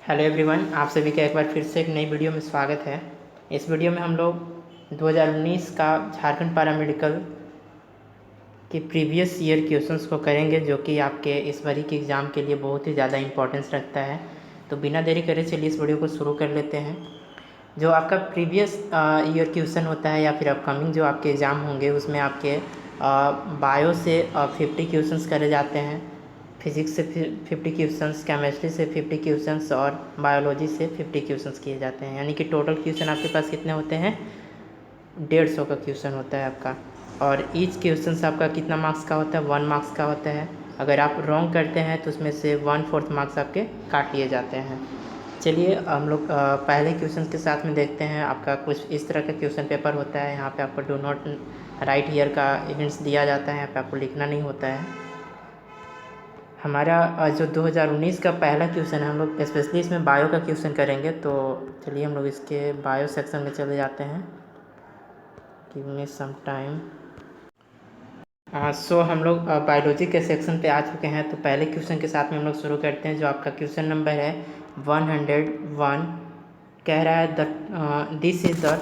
Hello everyone, आप सभी का एक बार फिर से एक नई वीडियो में स्वागत है। इस वीडियो में हम लोग 2019 का झारखंड पैरामेडिकल के प्रीवियस ईयर क्वेश्चंस को करेंगे, जो कि आपके इस बारी के एग्ज़ाम के लिए बहुत ही ज़्यादा इंपॉर्टेंस रखता है। तो बिना देरी करे चलिए इस वीडियो को शुरू कर लेते हैं। जो आपका प्रीवियस ईयर क्वेश्चन होता है या फिर अपकमिंग जो आपके एग्ज़ाम होंगे, उसमें आपके बायो से 50 क्वेश्चंस करे जाते हैं, फिज़िक्स से 50 क्वेश्चंस, केमिस्ट्री से 50 क्वेश्चंस और बायोलॉजी से 50 क्वेश्चंस किए जाते हैं। यानी कि टोटल क्वेश्चन आपके पास कितने होते हैं? 150 का क्वेश्चन होता है आपका। और ईच क्वेश्चन आपका कितना मार्क्स का होता है? 1 मार्क्स का होता है। अगर आप रॉन्ग करते हैं तो उसमें से 1/4 मार्क्स आपके काट लिए जाते हैं। चलिए हम लोग पहले क्वेश्चन के साथ में देखते हैं। आपका कुछ इस तरह का क्वेश्चन पेपर होता है। यहाँ पे आपको डू नॉट राइट ईयर का हिंट्स दिया जाता है, यहाँ पे आपको लिखना नहीं होता है। हमारा जो 2019 का पहला क्वेश्चन है, हम लोग स्पेशली इसमें बायो का क्वेश्चन करेंगे। तो चलिए हम लोग इसके बायो सेक्शन में चले जाते हैं। Give me some time. सो हम लोग बायोलॉजी के सेक्शन पे आ चुके हैं। तो पहले क्वेश्चन के साथ में हम लोग शुरू करते हैं। जो आपका क्वेश्चन नंबर है 101, कह रहा है this is the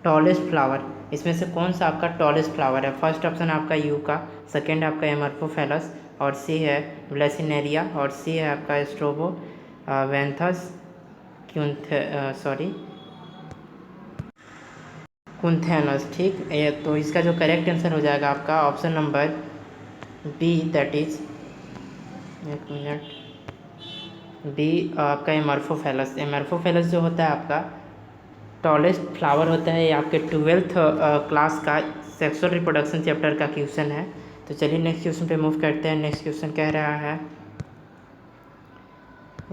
tallest flower. इसमें से कौन सा आपका टॉलेस्ट फ्लावर है? फर्स्ट ऑप्शन आपका यूका, सेकेंड आपका एमरफोफेलस, और सी है ब्लेसिनेरिया, और सी है आपका स्ट्रोबो वेंथस कुंथेनस। ठीक है, तो इसका जो करेक्ट आंसर हो जाएगा आपका option number B, that is, एक मिनट, बी आपका एमरफोफेलस। एमरफोफेलस जो होता है आपका टॉलेस्ट फ्लावर होता है। ये आपके 12th क्लास का सेक्सुअल रिप्रोडक्शन चैप्टर का क्वेश्चन है। तो चलिए नेक्स्ट क्वेश्चन पे मूव करते हैं। नेक्स्ट क्वेश्चन कह रहा है,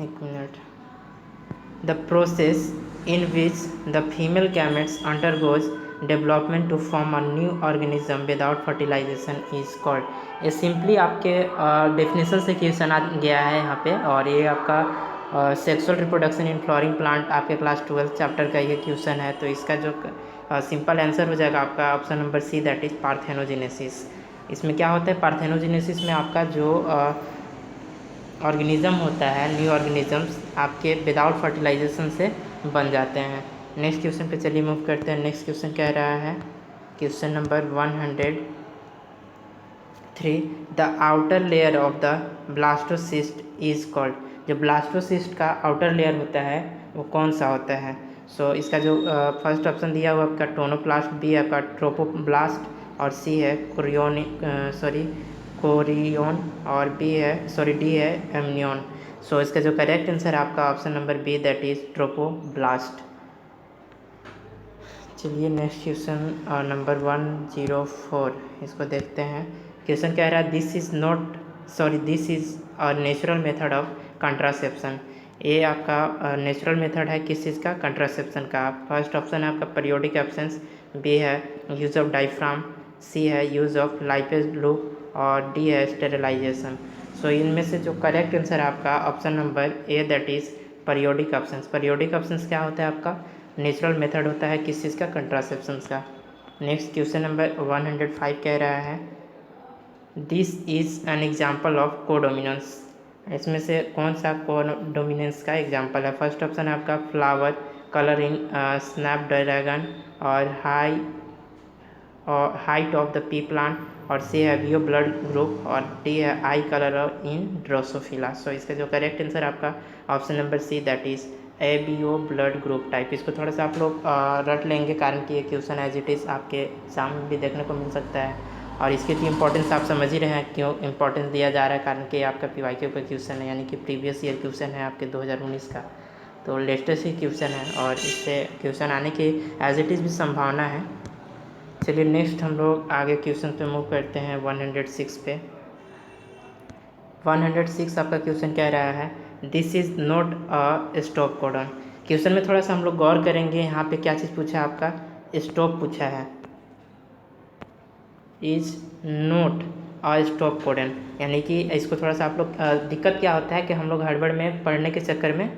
एक minute, the process in which the female gametes undergoes development to form a new organism without fertilization is called। ये सिंपली आपके डेफिनेशन से क्वेश्चन आ गया है यहाँ पे, और ये आपका sexual reproduction in flowering plant आपके क्लास 12 चैप्टर का ये क्वेश्चन है। तो इसका जो सिंपल आंसर हो जाएगा आपका option number C, that is parthenogenesis. इसमें क्या होता है? पार्थेनोजेनेसिस में आपका जो ऑर्गेनिज़म होता है, न्यू ऑर्गेनिज़म्स आपके विदाउट फर्टिलाइजेशन से बन जाते हैं। नेक्स्ट क्वेश्चन पे चलिए मूव करते हैं। नेक्स्ट क्वेश्चन कह रहा है, question number 103, the outer layer of the blastocyst is called. जो ब्लास्टोसिस्ट का आउटर लेयर होता है वो कौन सा होता है? सो इसका जो फर्स्ट ऑप्शन दिया हुआ आपका टोनोप्लास्ट, बी है आपका ट्रोपोब्लास्ट, और सी है कोरियोन, और डी है एमनियन। सो इसका जो करेक्ट आंसर है आपका option number B, that is trophoblast. चलिए नेक्स्ट क्वेश्चन नंबर 104, इसको देखते हैं। क्वेश्चन कह रहा है this is a natural method of contraception. ये आपका नेचुरल मेथड है किस चीज़ का? कंट्रासेप्शन का। फर्स्ट ऑप्शन है आपका पीरियोडिक एब्सेंस, बी है यूज़ ऑफ डायफ्राम, सी है यूज़ ऑफ लाइपेज लूप, और डी है स्टेरिलाइजेशन। सो इनमें से जो करेक्ट आंसर है आपका option number A, that is periodic options. Periodic options क्या होता है आपका? नेचुरल मेथड होता है किस चीज़ का? कंट्रासेप्शंस का। नेक्स्ट क्वेश्चन नंबर 105 कह रहा है this is an example of codominance. इसमें से कौन सा कोडोमिनेंस का एग्जाम्पल है? फर्स्ट ऑप्शन है आपका फ्लावर कलर इन स्नैपड्रैगन, और height of the P plant, और सी है वियो ब्लड ग्रुप, और डी है आई कलर इन ड्रोसोफिला। सो इसका जो करेक्ट आंसर आपका option number C, that is ABO blood group type. इसको थोड़ा सा आप लोग रट लेंगे, कारण कि ये क्वेश्चन एज इट इज़ आपके एग्जाम में भी देखने को मिल सकता है। और इसकी तो इम्पोर्टेंस आप समझ ही रहे हैं क्यों इम्पोर्टेंस दिया जा रहा है, कारण कि आपका PYQ का क्वेश्चन है, यानी कि प्रीवियस ईयर क्वेश्चन है आपके 2019 का। तो लेटेस्ट ही क्वेश्चन है और इससे क्वेश्चन आने की एज इट इज़ भी संभावना है। चलिए नेक्स्ट हम लोग आगे क्वेश्चन पे मूव करते हैं 106 पे। 106 आपका क्वेश्चन कह रहा है this is not a stop codon. Question में थोड़ा सा हम लोग गौर करेंगे। यहाँ पे क्या चीज़ पूछा है आपका? स्टॉप पूछा है। Is not a stop codon, यानी कि इसको थोड़ा सा आप लोग दिक्कत क्या होता है कि हम लोग हड़बड़ में पढ़ने के चक्कर में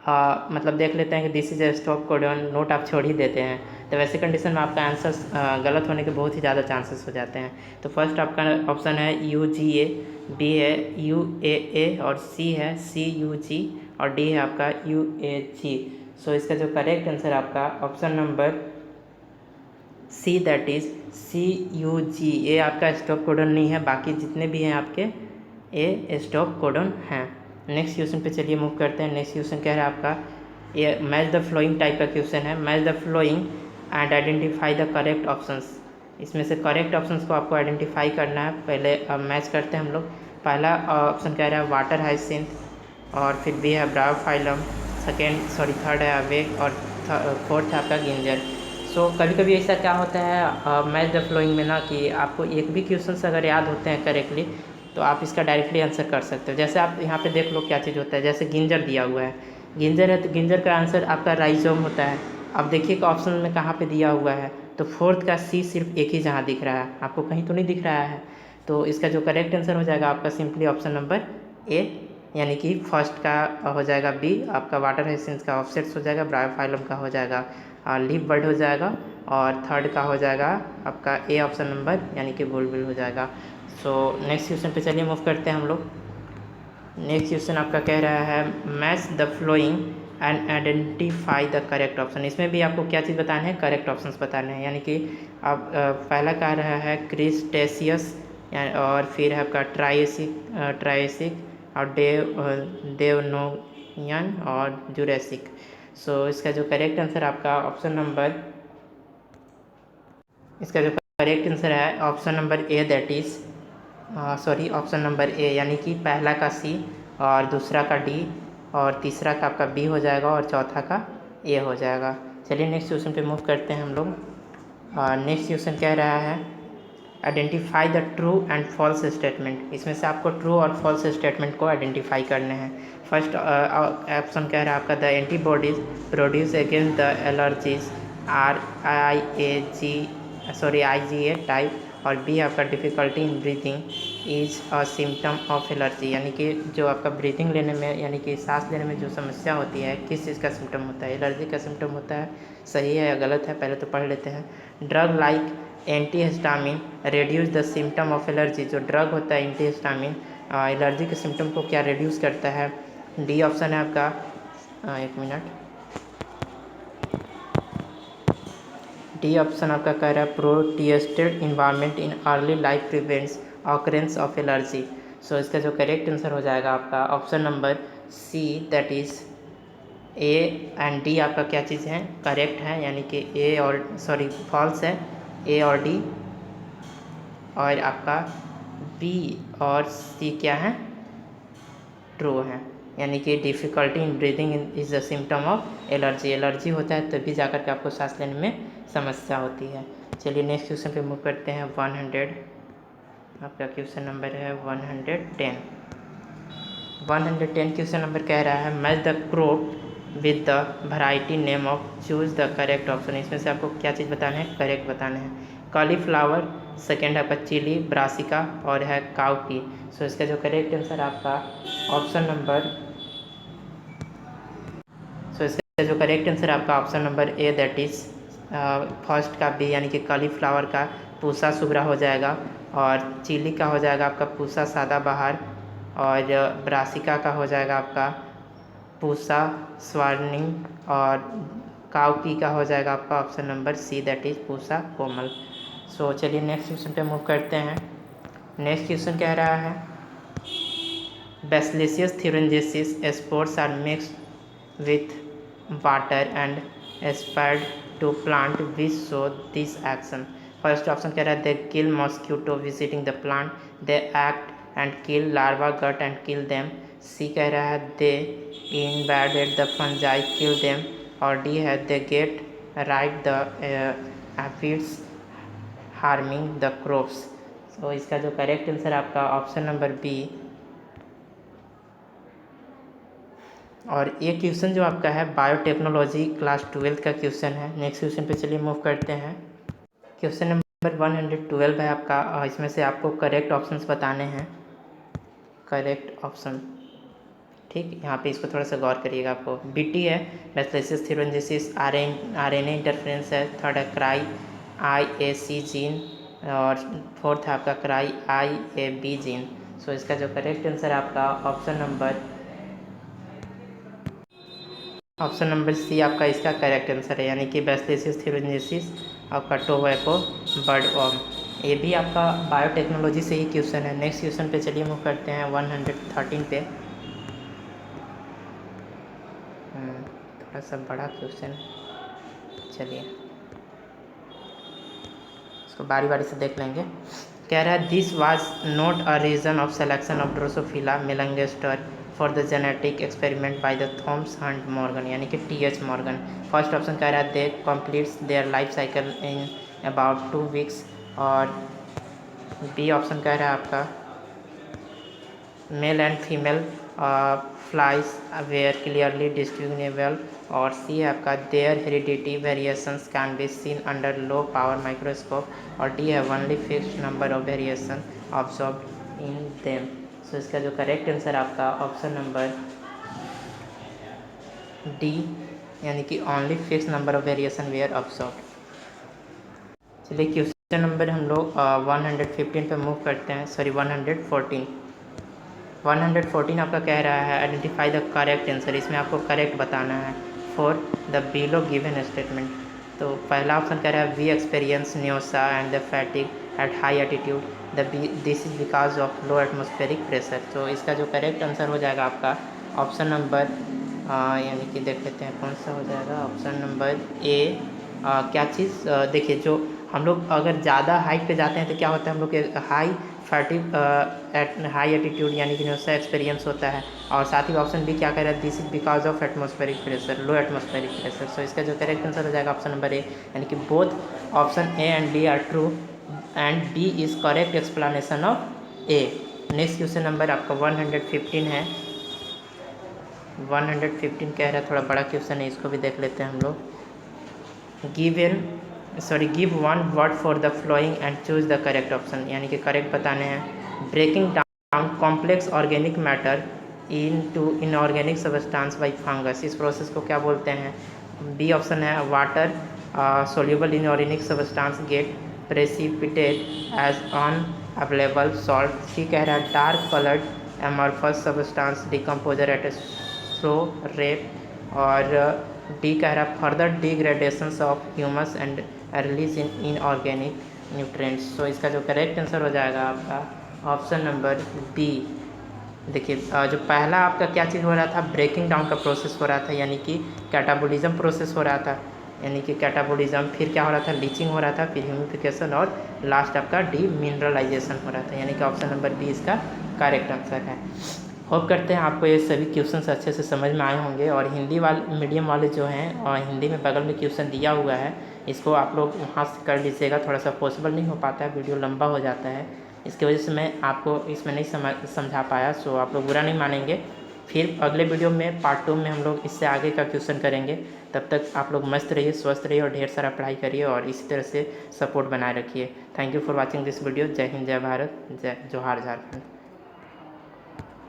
मतलब देख लेते हैं कि this is a stop codon, note आप छोड़ ही देते हैं, तो वैसे कंडीशन में आपका आंसर गलत होने के बहुत ही ज़्यादा चांसेस हो जाते हैं। तो फर्स्ट आपका ऑप्शन है UGA, बी है UAA और सी है CUG और डी है आपका UAG। सो इसका जो करेक्ट आंसर आपका option number C, that is CUG। ये आपका स्टॉप कोडन नहीं है, बाकी जितने भी हैं आपके ये स्टॉप कोडन हैं। नेक्स्ट क्वेश्चन पे चलिए मूव करते हैं। नेक्स्ट क्वेश्चन क्या है आपका, ये मैच द फ्लोइंग टाइप का क्वेश्चन है। Match the following and identify the correct options. इसमें से करेक्ट ऑप्शंस को आपको आइडेंटिफाई करना है। पहले मैच करते हैं हम लोग। पहला ऑप्शन कह रहा है वाटर हाइसिंथ और फिर बी है ब्रायोफाइलम, थर्ड है अवेक और फोर्थ है आपका गिंजर। सो कभी कभी ऐसा क्या होता है मैच द फ्लोइंग में ना, कि आपको एक भी क्वेश्चन अगर याद होते हैं करेक्टली तो आप इसका डायरेक्टली आंसर कर सकते हो। जैसे आप यहाँ पे देख लो क्या चीज़ होता है, जैसे गिंजर दिया हुआ है, गिंजर है तो गिंजर का आंसर आपका राइजोम होता है। अब देखिए कि ऑप्शन में कहाँ पे दिया हुआ है, तो फोर्थ का सी सिर्फ एक ही जहाँ दिख रहा है, आपको कहीं तो नहीं दिख रहा है। तो इसका जो करेक्ट आंसर हो जाएगा आपका सिंपली ऑप्शन नंबर ए, यानी कि फर्स्ट का हो जाएगा बी, आपका वाटर हाइसिंथ का ऑफसेट्स हो जाएगा, ब्रायोफाइलम का हो जाएगा लीफ बर्ड हो जाएगा और थर्ड का हो जाएगा आपका ए ऑप्शन नंबर, यानी कि बुलबुल हो जाएगा। सो नेक्स्ट क्वेश्चन पे चलिए मूव करते हैं हम लोग। नेक्स्ट क्वेश्चन आपका कह रहा है match the following and identify the correct option. इसमें भी आपको क्या चीज़ बताना है, करेक्ट ऑप्शंस बताने हैं। यानी कि आप पहला कह रहा है क्रिस्टेशियस और फिर है आपका ट्राइसिक और डेवनोनियन और जुरेसिक। सो इसका जो करेक्ट आंसर आपका ऑप्शन नंबर, इसका जो करेक्ट आंसर है option number A, that is option number A, यानी कि पहला का सी और दूसरा का डी और तीसरा का आपका बी हो जाएगा और चौथा का ए हो जाएगा। चलिए नेक्स्ट क्वेश्चन पे मूव करते हैं हम लोग। नेक्स्ट क्वेश्चन कह रहा है identify the true and false statement. इसमें से आपको ट्रू और फॉल्स स्टेटमेंट को आइडेंटिफाई करने हैं। फर्स्ट ऑप्शन कह रहा है आपका the antibodies produce against the allergies are IgA type और बी आपका difficulty in breathing is a symptom of allergy. यानी कि जो आपका ब्रीथिंग लेने में, यानी कि सांस लेने में जो समस्या होती है, किस चीज़ का सिम्टम होता है, एलर्जी का सिम्टम होता है। सही है या गलत है पहले तो पढ़ लेते हैं। Drug like antihistamine reduce the symptom of allergy. जो ड्रग होता है एंटीहिस्टामिन एलर्जी के सिम्टम को क्या रिड्यूस करता है। डी ऑप्शन है आपका, एक मिनट, डी ऑप्शन आपका कह रहा है protected environment in early life prevents occurrence of allergy. So इसका जो करेक्ट आंसर हो जाएगा आपका option number C, that is A and D आपका क्या चीज़ है, करेक्ट है। यानी कि ए और फॉल्स है, ए और डी, और आपका बी और सी क्या है, ट्रू है। यानी कि difficulty in breathing is a symptom of allergy. Allergy होता है तभी जाकर के आपको सांस लेने में समस्या होती है। चलिए नेक्स्ट क्वेश्चन पे मूव करते हैं। 100 आपका क्वेश्चन नंबर है 110। 110 क्वेश्चन नंबर कह रहा है match the crop with the variety name of, choose the correct option. इसमें से आपको क्या चीज़ बताना है, करेक्ट बताना है। कॉलीफ्लावर, सेकेंड आपका चिली, ब्रासिका और है काउपी। सो इसका जो करेक्ट आंसर आपका ऑप्शन नंबर, इसका जो करेक्ट आंसर आपका option number A, that is first का बी, यानी कि कॉलीफ्लावर का पूसा सुगरा हो जाएगा और चिली का हो जाएगा आपका पूसा सादा बाहर और ब्रासिका का हो जाएगा आपका पूसा स्वार्निंग और काउपी का हो जाएगा आपका option number C, that is Pusa Komal. So चलिए नेक्स्ट क्वेश्चन पे मूव करते हैं। नेक्स्ट क्वेश्चन कह रहा है बैसिलियस thuringiensis spores are mixed with water and spread to plant which show this action। First option कह रहा है they kill mosquito visiting the plant, they act and kill larva gut and kill them. C कह रहा है they invaded the fungi kill them और D है they get right the aphids harming the crops. तो इसका जो correct answer आपका option number B. और ये क्वेश्चन जो आपका है बायोटेक्नोलॉजी क्लास 12 का क्वेश्चन है। नेक्स्ट क्वेश्चन पे चलिए मूव करते हैं। क्वेश्चन नंबर 112 है आपका, इसमें से आपको करेक्ट ऑप्शंस बताने हैं, करेक्ट ऑप्शन, ठीक, यहाँ पे इसको थोड़ा सा गौर करिएगा। आपको बीटी है बैसिलस थ्यूरोजेनेसिस, आरएनए इंटरफ्रेंस है, थर्ड है क्राई IAC जीन, और फोर्थ है आपका क्राई IAB जीन। सो इसका जो करेक्ट आंसर है आपका ऑप्शन नंबर सी आपका इसका करेक्ट आंसर है, यानी कि बैसिलस थ्यूरोजेनेसिस आपका टोबैको बर्डवॉर्म। ये भी आपका बायोटेक्नोलॉजी से ही क्वेश्चन है। नेक्स्ट क्वेश्चन पे चलिए मूव करते हैं 113 पे। थोड़ा सा बड़ा क्वेश्चन, चलिए इसको बारी बारी से देख लेंगे। कह रहा है this was not a reason of selection of Drosophila melanogaster for the genetic experiment by the Thomas Hunt Morgan, यानी कि TH मॉर्गन। फर्स्ट ऑप्शन कह रहा है they completes their life cycle in about 2 weeks, और B option कह रहा है आपका male and female flies were clearly distinguishable, और सी है आपका their heredity variations can be seen under low power microscope, और डी है only fixed number of variation observed in them. So इसका जो करेक्ट आंसर आपका ऑप्शन नंबर डी, यानी कि only fix number of variation were observed. चलिए question number हम लोग 115 पे मूव करते हैं, सॉरी 114 आपका कह रहा है आइडेंटिफाई द करेक्ट आंसर। इसमें आपको करेक्ट बताना है for the below given statement. तो पहला ऑप्शन कह रहा है we experience nausea and the fatigue at high altitude, this is because of low atmospheric pressure. तो इसका जो करेक्ट आंसर हो जाएगा आपका ऑप्शन नंबर यानी कि देख लेते हैं कौन सा हो जाएगा, ऑप्शन नंबर ए। क्या चीज़ देखिए, जो हम लोग अगर ज़्यादा हाइट पे जाते हैं तो क्या होता है, हम लोग के high fatigue at high attitude यानी कि उसका एक्सपीरियंस होता है। और साथ ही ऑप्शन बी क्या कह रहा है this is because of atmospheric pressure, low atmospheric pressure. So इसका जो करेक्ट आंसर हो जाएगा ऑप्शन नंबर ए, यानी कि both option A and D are true and B is correct explanation of A. Next question number आपका 115 है। 115 कह रहा है, थोड़ा बड़ा क्वेश्चन है, इसको भी देख लेते हैं हम लोग। Give one word for the following and choose the correct option, यानी कि करेक्ट बताने हैं। Breaking down complex organic matter into inorganic substance by fungus, इस प्रोसेस को क्या बोलते हैं। बी ऑप्शन है water soluble inorganic substance get precipitate as unavailable salt. C कह रहा है dark coloured amorphous substance decomposer at slow rate, और डी कह रहा है further degradation of humus and release in inorganic nutrients. So इसका जो करेक्ट आंसर हो जाएगा आपका ऑप्शन नंबर बी। देखिए जो पहला आपका क्या चीज़ हो रहा था, ब्रेकिंग डाउन का प्रोसेस हो रहा था, यानी कि कैटाबोलिज्म प्रोसेस हो रहा था, यानी कि कैटाबोलिज्म, फिर क्या हो रहा था लीचिंग हो रहा था, फिर ह्यूमिफिकेशन, और लास्ट आपका डीमिनरलाइजेशन हो रहा था, यानी कि ऑप्शन नंबर बी इसका करेक्ट आंसर है। होप करते हैं आपको ये सभी क्वेश्चंस अच्छे से समझ में आए होंगे। और हिंदी वाले मीडियम वाले जो हैं, और हिंदी में बगल में क्वेश्चन दिया हुआ है, इसको आप लोग वहाँ से कर लीजिएगा। थोड़ा सा पॉसिबल नहीं हो पाता है, वीडियो लंबा हो जाता है, इसकी वजह से मैं आपको इसमें नहीं समझा पाया। सो आप लोग बुरा नहीं मानेंगे। फिर अगले वीडियो में पार्ट 2 में हम लोग इससे आगे का क्वेश्चन करेंगे। तब तक आप लोग मस्त रहिए, स्वस्थ रहिए, और ढेर सारा पढ़ाई करिए, और इसी तरह से सपोर्ट बनाए रखिए। Thank you for watching this video. जय हिंद, जय भारत, जय जोहार झारखंड।